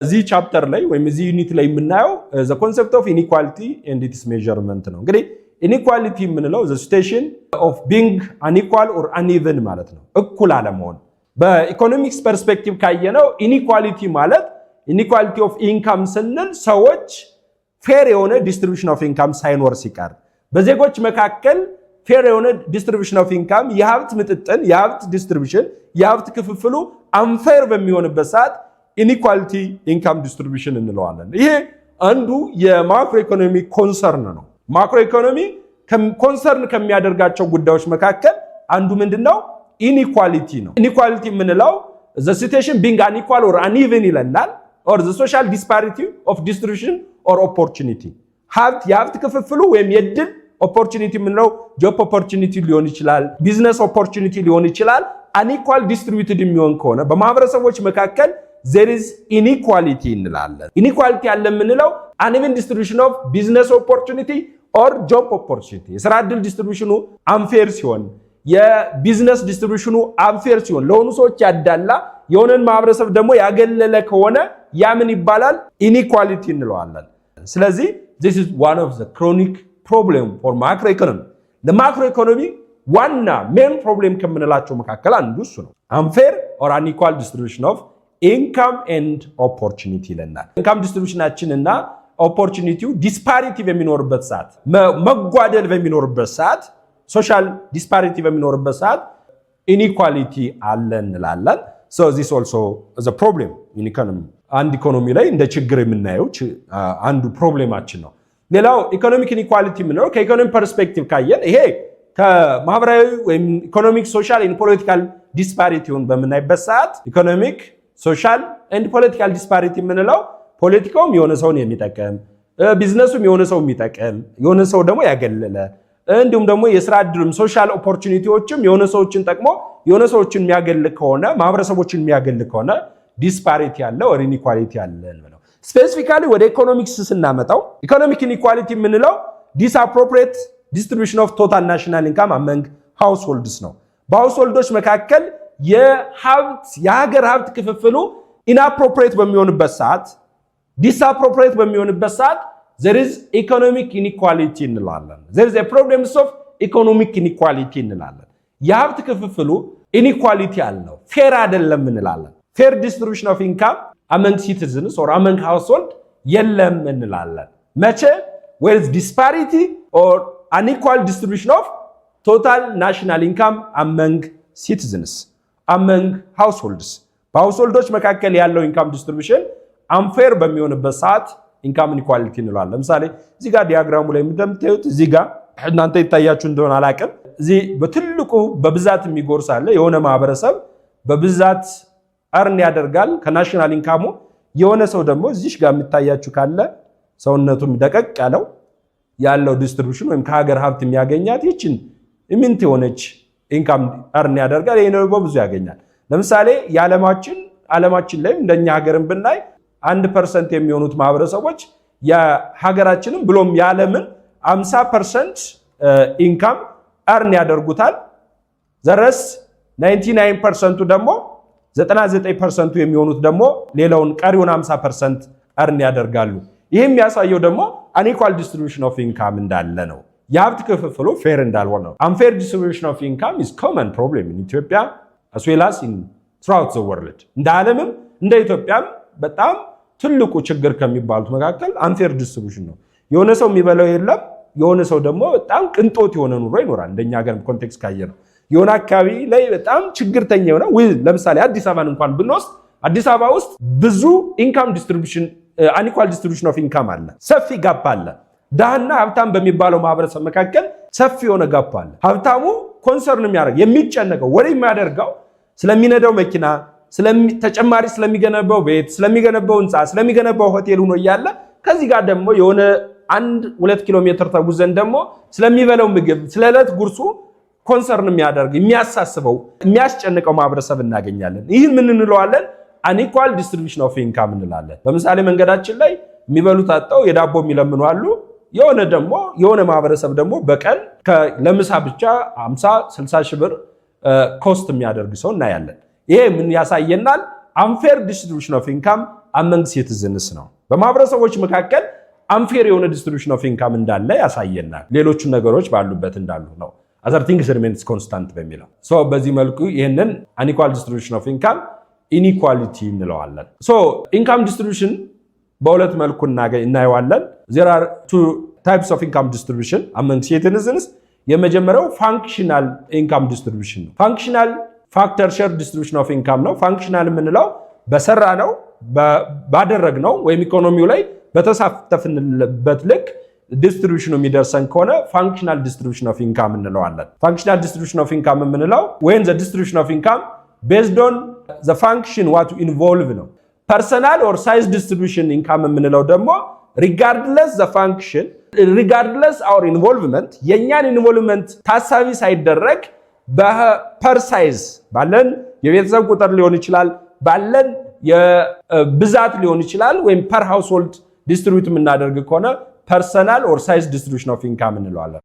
እዚህ ቻፕተር ላይ ወይም እዚህ ዩኒት ላይ የምናየው the concept of inequality and its measurement ነው። እንግዲህ inequality የምንለው the situation of being unequal or uneven ማለት ነው፣ እኩል አለመሆን። በኢኮኖሚክስ ፐርስፔክቲቭ ካየነው inequality ማለት inequality of income ስንል ሰዎች ፌር የሆነ ዲስትሪቢዩሽን ኦፍ ኢንካም ሳይኖር ሲቀር፣ በዜጎች መካከል ፌር የሆነ ዲስትሪቢዩሽን ኦፍ ኢንካም የሀብት ምጥጥን የሀብት ዲስትሪቢዩሽን የሀብት ክፍፍሉ አንፌር በሚሆንበት ሰዓት ኢኒኳሊቲ ኢንካም ዲስትሪቢዩሽን እንለዋለን። ይሄ አንዱ የማክሮ ኢኮኖሚ ኮንሰርን ነው። ማክሮ ኢኮኖሚ ኮንሰርን ከሚያደርጋቸው ጉዳዮች መካከል አንዱ ምንድነው? ኢኒኳሊቲ ነው። ኢኒኳሊቲ የምንለው the situation being unequal or uneven ይለናል or the social disparity of distribution or opportunity የሀብት ክፍፍሉ ወይም የዕድል ኦፖርቹኒቲ የምንለው ጆብ ኦፖርቹኒቲ ሊሆን ይችላል፣ ቢዝነስ ኦፖርቹኒቲ ሊሆን ይችላል። አንኢኳል ዲስትሪቢዩትድ የሚሆን ከሆነ በማህበረሰቦች መካከል there is inequality እንላለን። ኢኒኳሊቲ ያለ የምንለው uneven distribution of business opportunity or job opportunity የሥራ ዕድል ዲስትሪቢዩሽኑ አንፌር ሲሆን፣ የቢዝነስ ዲስትሪቢዩሽኑ አንፌር ሲሆን፣ ለሆኑ ሰዎች ያዳላ የሆነን ማህበረሰብ ደግሞ ያገለለ ከሆነ ያ ምን ይባላል? ኢኒኳሊቲ እንለዋለን። ስለዚህ this is one of the chronic problem for macroeconomy ለማክሮ ኢኮኖሚ ዋና ሜን ፕሮብሌም ከምንላቸው መካከል አንዱ እሱ ነው። unfair or unequal distribution of income and opportunity ይለናል። ኢንካም ዲስትሪቢዩሽናችን እና ኦፖርቹኒቲው ዲስፓሪቲ በሚኖርበት ሰዓት፣ መጓደል በሚኖርበት ሰዓት፣ ሶሻል ዲስፓሪቲ በሚኖርበት ሰዓት ኢኒኳሊቲ አለ እንላለን። so this also is a problem in economy አንድ ኢኮኖሚ ላይ እንደ ችግር የምናየው አንዱ ፕሮብሌማችን ነው። ሌላው ኢኮኖሚክ ኢኒኳሊቲ የምንለው ከኢኮኖሚ ፐርስፔክቲቭ ካየን ይሄ ከማህበራዊ ወይም ኢኮኖሚክ ሶሻል ኤንድ ፖለቲካል ዲስፓሪቲውን በምናይበት ሰዓት ኢኮኖሚክ ሶሻል ኤንድ ፖለቲካል ዲስፓሪቲ የምንለው ፖለቲካውም የሆነ ሰውን የሚጠቅም፣ ቢዝነሱም የሆነ ሰው የሚጠቅም፣ የሆነ ሰው ደግሞ ያገለለ፣ እንዲሁም ደግሞ የሥራ ዕድልም ሶሻል ኦፖርቹኒቲዎችም የሆነ ሰዎችን ጠቅሞ የሆነ ሰዎችን የሚያገል ከሆነ ማህበረሰቦችን የሚያገል ከሆነ ዲስፓሪቲ ያለ ወር ኢኒኳሊቲ ያለ ነው። ስፔሲፊካሊ ወደ ኢኮኖሚክስ ስናመጣው ኢኮኖሚክ ኢኒኳሊቲ የምንለው ዲስአፕሮፕሪየት ዲስትሪቢዩሽን ኦፍ ቶታል ናሽናል ኢንካም አመንግ ሃውስሆልድስ ነው። በሃውስሆልዶች መካከል የሀገር ሀብት ክፍፍሉ ኢንአፕሮፕሪየት በሚሆንበት ሰዓት፣ ዲስአፕሮፕሪየት በሚሆንበት ሰዓት there is economic inequality እንላለን። there is a problem of economic inequality እንላለን። የሀብት ክፍፍሉ ኢኒኳሊቲ አለው፣ ፌር አይደለም እንላለን። ፌር ዲስትሪቢዩሽን ኦፍ ኢንካም among citizens or among household የለም እንላለን። መቼ? where is disparity or unequal distribution of total national income among citizens, among households በሃውስሆልዶች መካከል ያለው ኢንካም ዲስትሪቢዩሽን አንፌር በሚሆንበት ሰዓት ኢንካም ኢኒኳሊቲ እንላለን። ለምሳሌ እዚህ ጋር ዲያግራሙ ላይ እንደምታዩት እዚህ ጋር እናንተ ይታያችሁ እንደሆነ አላውቅም፣ እዚህ በትልቁ በብዛት የሚጎርስ አለ። የሆነ ማህበረሰብ በብዛት አርን ያደርጋል ከናሽናል ኢንካሙ። የሆነ ሰው ደግሞ እዚህ ጋር የሚታያችሁ ካለ ሰውነቱም ደቀቅ ያለው ዲስትሪቢዩሽን ወይም ከሀገር ሀብት የሚያገኛት ይችን ኢሚንት የሆነች ኢንካም አርን ያደርጋል። ይሄ ነው ብዙ ያገኛል። ለምሳሌ ዓለማችን ላይ እንደኛ ሀገርን ብናይ 1% የሚሆኑት ማህበረሰቦች የሀገራችንን ብሎም የዓለምን 50% ኢንካም አርን ያደርጉታል። ዘረስ 99%ቱ ደግሞ 99% የሚሆኑት ደግሞ ሌላውን ቀሪውን 50% አርን ያደርጋሉ። ይሄ የሚያሳየው ደግሞ unequal distribution of income እንዳለ ነው። የሀብት ክፍፍሉ ፌር እንዳልሆነ ነው። unfair distribution of income is common problem in Ethiopia as well as in throughout the world። እንደ ዓለምም እንደ ኢትዮጵያም በጣም ትልቁ ችግር ከሚባሉት መካከል unfair distribution ነው። የሆነ ሰው የሚበላው የለም፣ የሆነ ሰው ደግሞ በጣም ቅንጦት የሆነ ኑሮ ይኖራል። እንደኛ ሀገር ኮንቴክስት ካየነው የሆነ አካባቢ ላይ በጣም ችግርተኛ የሆነ ለምሳሌ አዲስ አበባን እንኳን ብንወስድ አዲስ አበባ ውስጥ ብዙ ኢንካም ዲስትሪቢዩሽን unequal distribution of income አለ፣ ሰፊ ጋፕ አለ። ዳህና ሀብታም በሚባለው ማህበረሰብ መካከል ሰፊ የሆነ ጋፕ አለ። ሀብታሙ ኮንሰርን የሚያደርግ የሚጨነቀው ወሬ የሚያደርገው ስለሚነዳው መኪና፣ ተጨማሪ ስለሚገነባው ቤት፣ ስለሚገነባው ህንፃ፣ ስለሚገነባው ሆቴል ሆኖ እያለ ከዚህ ጋር ደግሞ የሆነ 1-2 ኪሎ ሜትር ተጉዘን ደግሞ ስለሚበላው ምግብ ስለዕለት ጉርሱ ኮንሰርን የሚያደርግ የሚያሳስበው የሚያስጨንቀው ማህበረሰብ እናገኛለን። ይህን ምን እንለዋለን? unequal distribution of income እንላለን። ለምሳሌ መንገዳችን ላይ የሚበሉት አጣው የዳቦ የሚለምኑ አሉ። የሆነ ማህበረሰብ ደግሞ በቀን ለምሳ ብቻ 50-60 ሺህ ብር ኮስት የሚያደርግ ሰው እናያለን። ይሄ ምን ያሳየናል? unfair distribution of income among citizens ነው በማህበረሰቦች መካከል unfair የሆነ distribution of income እንዳለ ያሳየናል ሌሎቹ ነገሮች ባሉበት እንዳሉ ነው other things remains constant በሚለው so በዚህ መልኩ ይሄንን unequal distribution of income inequality እንለዋለን so income distribution በሁለት መልኩ እናየዋለን there are two types of income distribution among citizens የመጀመሪያው functional income distribution ነው functional factor share distribution of income ነው functional የምንለው በሰራ ነው ባደረግነው ወይም ኢኮኖሚው ላይ በተሳተፍንበት ልክ distribution የሚደርሰን ከሆነ functional distribution of income እንለዋለን functional distribution of income የምንለው when the distribution of income based on the function what to involve ነው personal or size distribution income የምንለው ደግሞ regardless the function regardless our involvement የኛን involvement ታሳቢ ሳይደረግ በper size ባለን የቤተሰብ ቁጥር ሊሆን ይችላል ባለን የብዛት ሊሆን ይችላል ወይም per household distribute የምናደርግ ከሆነ personal or size distribution of income እንለዋለን